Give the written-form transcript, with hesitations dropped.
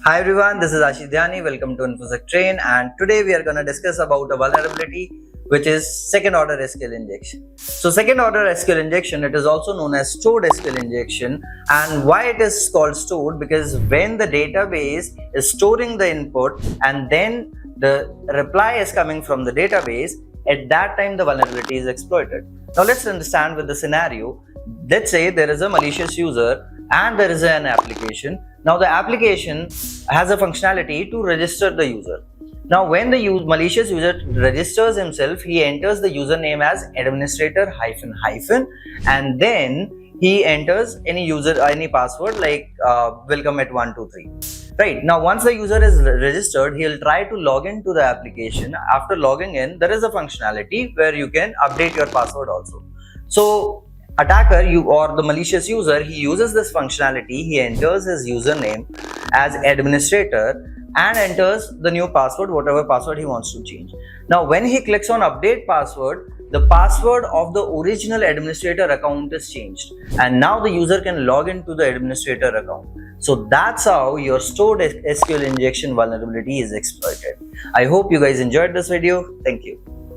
Hi everyone, this is Ashish. Welcome to InfosecTrain, and today we are going to discuss about a vulnerability which is second order SQL injection. So second order SQL injection, it is also known as stored SQL injection. And why it is called stored? Because when the database is storing the input and then the reply is coming from the database, at that time the vulnerability is exploited. Now let's understand with the scenario. Let's say there is a malicious user and there is an application. Now the application has a functionality to register the user. Now when the malicious user registers himself, he enters the username as administrator hyphen hyphen, and then he enters any password like welcome at 123. Right, now once the user is registered, he'll try to log into the application. After logging in, there is a functionality where you can update your password also. So attacker, or the malicious user, he uses this functionality. He enters his username as administrator and enters the new password, whatever password he wants to change. Now when he clicks on update password, the password of the original administrator account is changed, and now the user can log into the administrator account. So that's how your stored SQL injection vulnerability is exploited. I hope you guys enjoyed this video. Thank you.